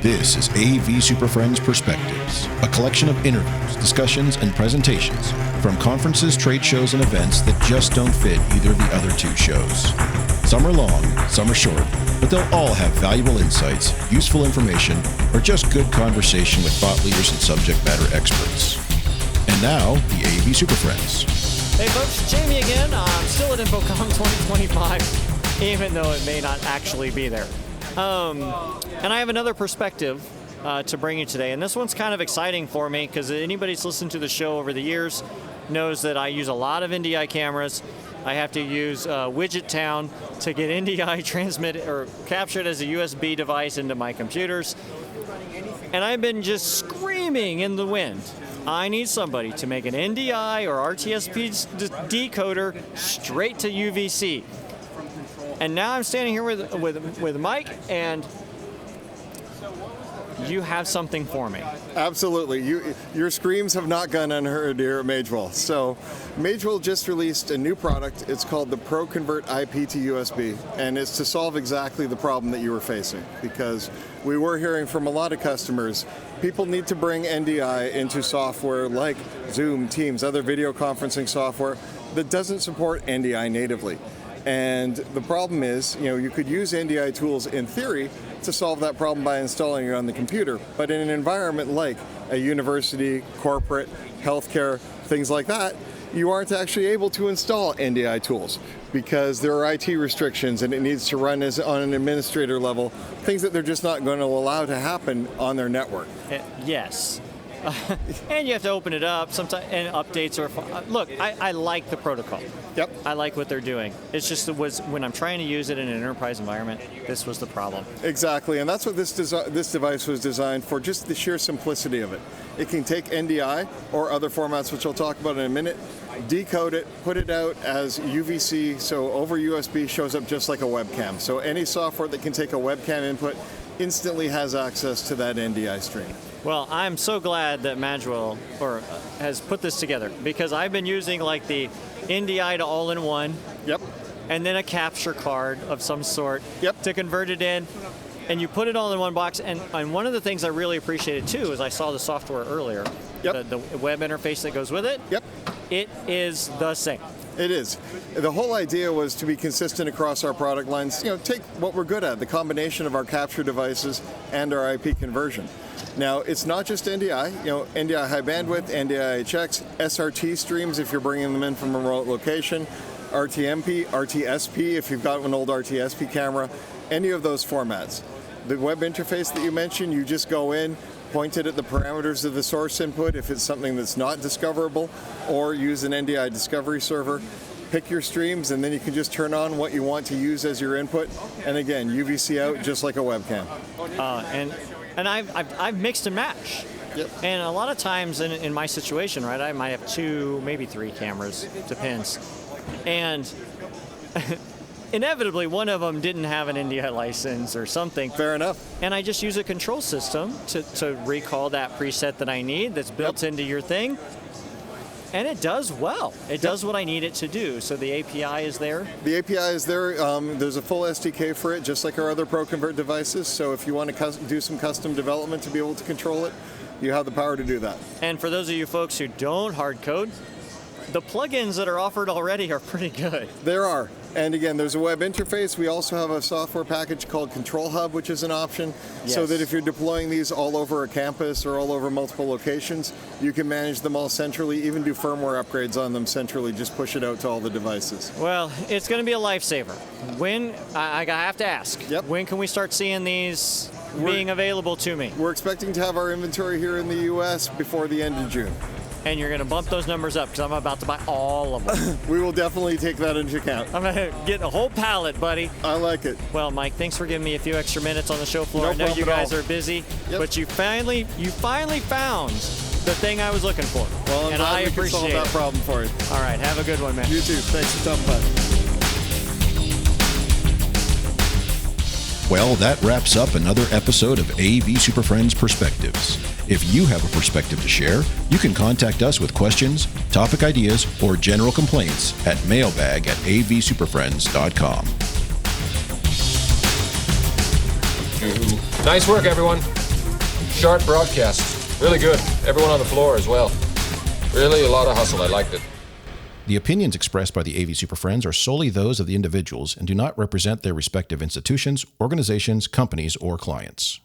This is AV SuperFriends Perspectives, a collection of interviews, discussions, and presentations from conferences, trade shows, and events that just don't fit either of the other two shows. Some are long, some are short, but they'll all have valuable insights, useful information, or just good conversation with thought leaders and subject matter experts. And now, the AV SuperFriends. Hey folks, Jamie again. I'm still at InfoComm 2025, even though it may not actually be there. And I have another perspective to bring you today, and this one's kind of exciting for me because anybody who's listened to the show over the years knows that I use a lot of NDI cameras. I have to use Widget Town to get NDI transmitted or captured as a USB device into my computers. And I've been just screaming in the wind. I need somebody to make an NDI or RTSP decoder straight to UVC. And now I'm standing here with Mike, and you have something for me. Absolutely. Your screams have not gone unheard here at Magewell. So Magewell just released a new product. It's called the ProConvert IP to USB, and it's to solve exactly the problem that you were facing, because we were hearing from a lot of customers, people need to bring NDI into software like Zoom, Teams, other video conferencing software that doesn't support NDI natively. And the problem is, you could use NDI tools in theory to solve that problem by installing it on the computer. But in an environment like a university, corporate, healthcare, things like that, you aren't actually able to install NDI tools because there are IT restrictions and it needs to run on an administrator level, things that they're just not going to allow to happen on their network. Yes. And you have to open it up sometimes, and updates are. Look, I like the protocol. Yep. I like what they're doing. It's just when I'm trying to use it in an enterprise environment, this was the problem. Exactly, and that's what this device was designed for, just the sheer simplicity of it. It can take NDI or other formats, which I'll talk about in a minute, decode it, put it out as UVC, so over USB shows up just like a webcam. So any software that can take a webcam input instantly has access to that NDI stream. Well, I'm so glad that Magewell has put this together, because I've been using like the NDI to all-in-one. Yep. And then a capture card of some sort. Yep. To convert it in. And you put it all in one box. And one of the things I really appreciated too is I saw the software earlier. Yep. The web interface that goes with it. Yep. It is the same. It is. The whole idea was to be consistent across our product lines. Take what we're good at, the combination of our capture devices and our IP conversion. Now, it's not just NDI, NDI high bandwidth, NDI HX, SRT streams if you're bringing them in from a remote location, RTMP, RTSP if you've got an old RTSP camera, any of those formats. The web interface that you mentioned, you just go in, point it at the parameters of the source input if it's something that's not discoverable, or use an NDI discovery server. Pick your streams, and then you can just turn on what you want to use as your input. And again, UVC out just like a webcam. And I've mixed and matched. Yep. And a lot of times in my situation, right, I might have 2, maybe 3 cameras, depends. And inevitably, one of them didn't have an NDI license or something. Fair enough. And I just use a control system to recall that preset that I need that's built into your thing. And it does well. It does what I need it to do. So the API is there? The API is there. There's a full SDK for it, just like our other ProConvert devices. So if you want to do some custom development to be able to control it, you have the power to do that. And for those of you folks who don't hard code, the plugins that are offered already are pretty good. There are. And again, there's a web interface. We also have a software package called Control Hub, which is an option, so that if you're deploying these all over a campus or all over multiple locations, you can manage them all centrally, even do firmware upgrades on them centrally, just push it out to all the devices. Well, it's going to be a lifesaver. When, I have to ask, when can we start seeing these being available to me? We're expecting to have our inventory here in the US before the end of June. And you're going to bump those numbers up because I'm about to buy all of them. We will definitely take that into account. I'm going to get a whole pallet, buddy. I like it. Well, Mike, thanks for giving me a few extra minutes on the show floor. No I know you guys are busy, Yep. but you finally found the thing I was looking for. Well, and I glad we can solve that problem for you. All right, have a good one, man. You too. Thanks for stopping by. Well, that wraps up another episode of AV SuperFriends Perspectives. If you have a perspective to share, you can contact us with questions, topic ideas, or general complaints at mailbag@avsuperfriends.com. Nice work, everyone. Sharp broadcast. Really good. Everyone on the floor as well. Really a lot of hustle. I liked it. The opinions expressed by the AV Super Friends are solely those of the individuals and do not represent their respective institutions, organizations, companies, or clients.